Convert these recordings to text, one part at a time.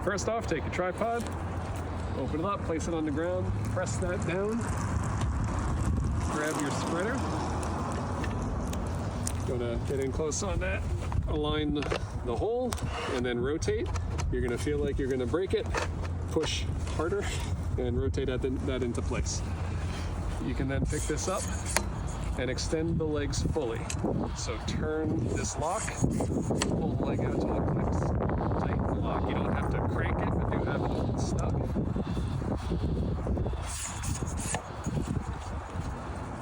First off, take your tripod, open it up, place it on the ground, press that down, grab your spreader, gonna get in close on that, align the hole, and then rotate. You're gonna feel like you're gonna break it, push harder, and rotate that into place. You can then pick this up and extend the legs fully. So turn this lock, pull the leg out till it clicks, tighten the lock. You don't have to crank it, but do have it stuck.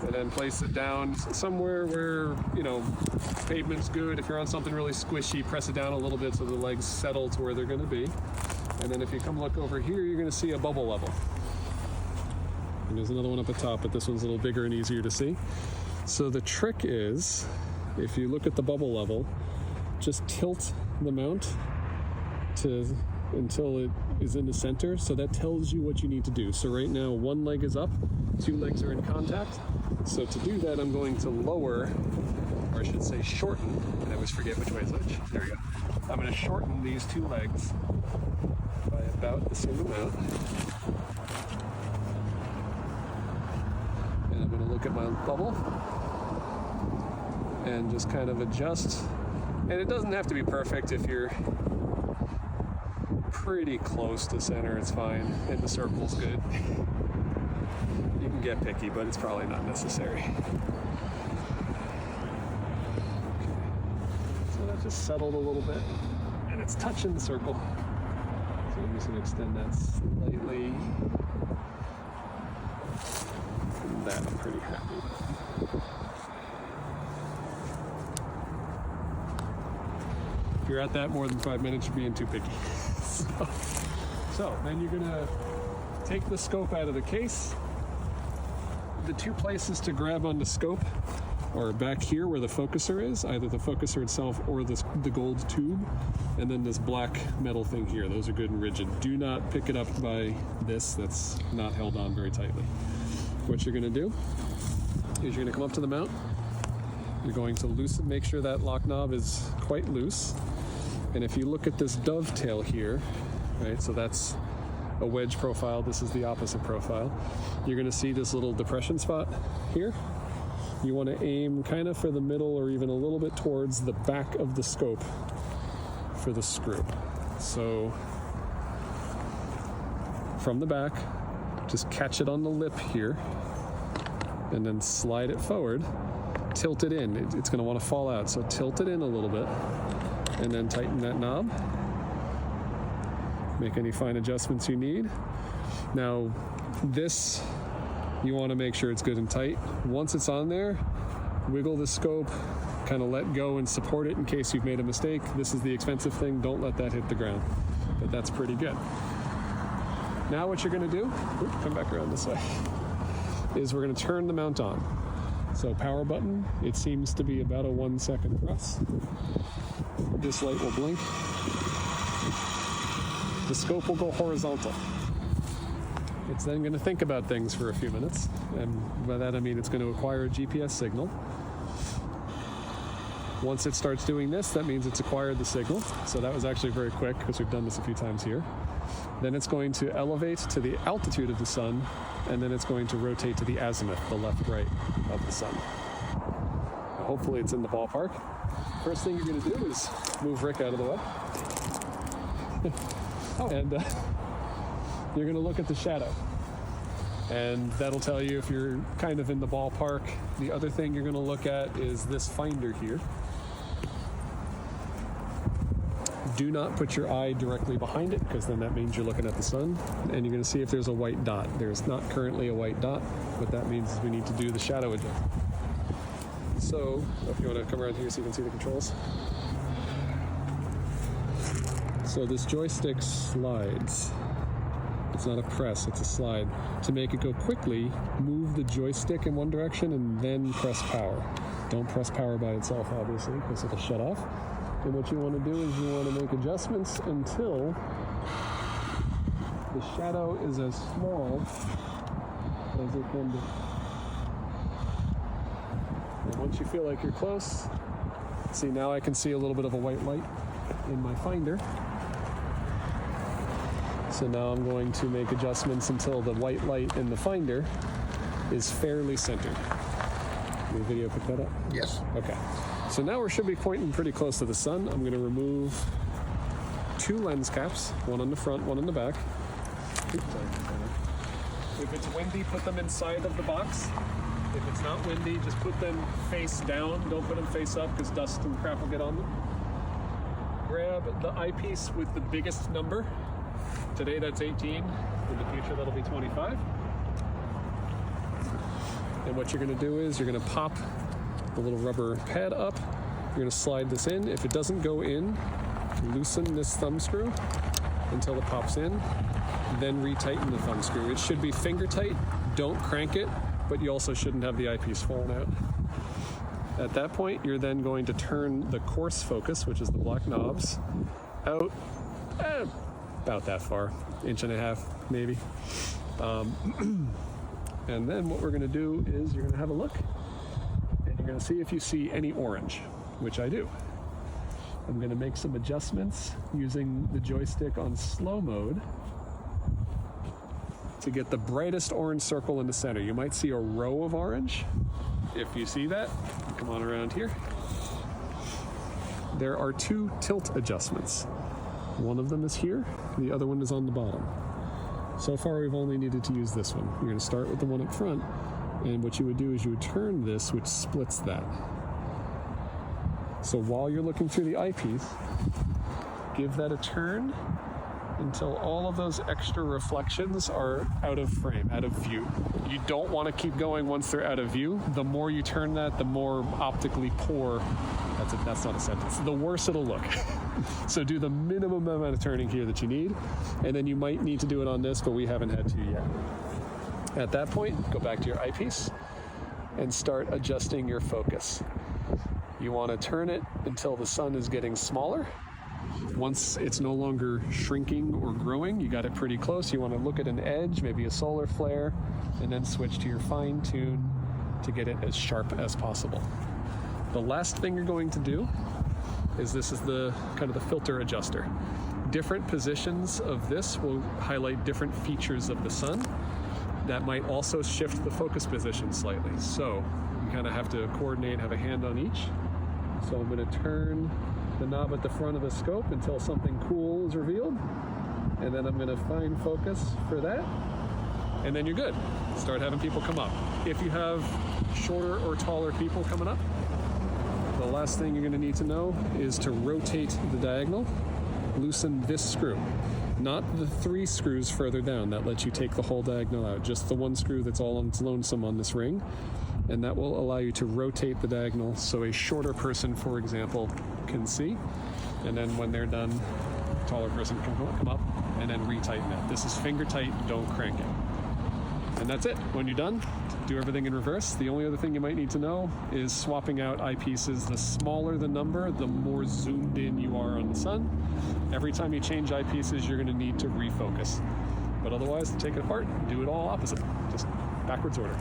And then place it down somewhere where, pavement's good. If you're on something really squishy, press it down a little bit so the legs settle to where they're gonna be. And then if you come look over here, you're gonna see a bubble level. And there's another one up at top, but this one's a little bigger and easier to see. So the trick is, if you look at the bubble level, just tilt the mount until it is in the center. So that tells you what you need to do. So right now, one leg is up, two legs are in contact. So to do that, I'm going to lower, or I should say shorten, and I always forget which way is which. There we go. I'm going to shorten these two legs by about the same amount. And I'm going to look at my bubble and just kind of adjust. And it doesn't have to be perfect. If you're pretty close to center, it's fine. And the circle's good. You can get picky, but it's probably not necessary. Okay. So that just settled a little bit, and it's touching the circle. So I'm just going to extend that slightly. And that I'm pretty happy with. If you're at that more than 5 minutes, you're being too picky. So then you're gonna take the scope out of the case. The two places to grab on the scope are back here where the focuser is, either the focuser itself or the gold tube, and then this black metal thing here. Those are good and rigid. Do not pick it up by this. That's not held on very tightly. What you're gonna do is you're gonna come up to the mount. You're going to loosen, make sure that lock knob is quite loose. And if you look at this dovetail here, right, so that's a wedge profile, this is the opposite profile. You're gonna see this little depression spot here. You wanna aim kind of for the middle or even a little bit towards the back of the scope for the screw. So from the back, just catch it on the lip here and then slide it forward, tilt it in. It's gonna wanna fall out, so tilt it in a little bit. And then tighten that knob. Make any fine adjustments you need. Now, this, you want to make sure it's good and tight. Once it's on there, wiggle the scope, kind of let go and support it in case you've made a mistake. This is the expensive thing. Don't let that hit the ground. But that's pretty good. Now what you're going to do, come back around this way, is we're going to turn the mount on. So power button, it seems to be about a 1 second press. This light will blink. The scope will go horizontal. It's then going to think about things for a few minutes, and by that I mean it's going to acquire a GPS signal. Once it starts doing this, that means it's acquired the signal. So that was actually very quick because we've done this a few times here. Then it's going to elevate to the altitude of the sun, and then it's going to rotate to the azimuth, the left-right of the sun. Hopefully it's in the ballpark. First thing you're going to do is move Rick out of the way. And you're going to look at the shadow. And that'll tell you if you're kind of in the ballpark. The other thing you're going to look at is this finder here. Do not put your eye directly behind it, because then that means you're looking at the sun, and you're going to see if there's a white dot. There's not currently a white dot. What that means is we need to do the shadow adjustment. So, if you want to come around here so you can see the controls. So this joystick slides. It's not a press, it's a slide. To make it go quickly, move the joystick in one direction and then press power. Don't press power by itself, obviously, because it'll shut off. And what you want to do is you want to make adjustments until the shadow is as small as it can be. And once you feel like you're close, see, now I can see a little bit of a white light in my finder. So now I'm going to make adjustments until the white light in the finder is fairly centered. Did the video pick that up? Yes. Okay. So now we should be pointing pretty close to the sun. I'm going to remove 2 lens caps, one on the front, one on the back. Oops, sorry. If it's windy, put them inside of the box. If it's not windy, just put them face down. Don't put them face up because dust and crap will get on them. Grab the eyepiece with the biggest number. Today that's 18. In the future that'll be 25. And what you're going to do is you're going to pop the little rubber pad up. You're going to slide this in. If it doesn't go in, loosen this thumb screw until it pops in. Then retighten the thumb screw. It should be finger tight. Don't crank it, but you also shouldn't have the eyepiece falling out. At that point, you're then going to turn the coarse focus, which is the black knobs, out about that far, 1.5 inches maybe. And then what we're going to do is you're going to have a look, and you're going to see if you see any orange, which I do. I'm going to make some adjustments using the joystick on slow mode to get the brightest orange circle in the center. You might see a row of orange. If you see that, come on around here. There are 2 tilt adjustments. One of them is here, the other one is on the bottom. So far we've only needed to use this one. You're going to start with the one up front, and what you would do is you would turn this, which splits that. So while you're looking through the eyepiece, give that a turn until all of those extra reflections are out of frame, out of view. You don't want to keep going once they're out of view. The more you turn that, the more optically poor, that's not a sentence, the worse it'll look. So do the minimum amount of turning here that you need, and then you might need to do it on this, but we haven't had to yet. At that point, go back to your eyepiece and start adjusting your focus. You want to turn it until the sun is getting smaller. Once it's no longer shrinking or growing, you got it pretty close. You want to look at an edge, maybe a solar flare, and then switch to your fine tune to get it as sharp as possible. The last thing you're going to do is this is the kind of the filter adjuster. Different positions of this will highlight different features of the sun. That might also shift the focus position slightly. So you kind of have to coordinate, have a hand on each. So I'm going to turn the knob at the front of the scope until something cool is revealed, and then I'm going to fine focus for that, and then you're good. Start having people come up. If you have shorter or taller people coming up, the last thing you're going to need to know is to rotate the diagonal. Loosen this screw, not the 3 screws further down. That lets you take the whole diagonal out, just the one screw that's all on its lonesome on this ring, and that will allow you to rotate the diagonal so a shorter person, for example, can see, and then when they're done, a taller person can come up and then retighten it. This is finger tight, don't crank it. And that's it. When you're done, do everything in reverse. The only other thing you might need to know is swapping out eyepieces. The smaller the number, the more zoomed in you are on the sun. Every time you change eyepieces, you're going to need to refocus. But otherwise, take it apart, do it all opposite, just backwards order.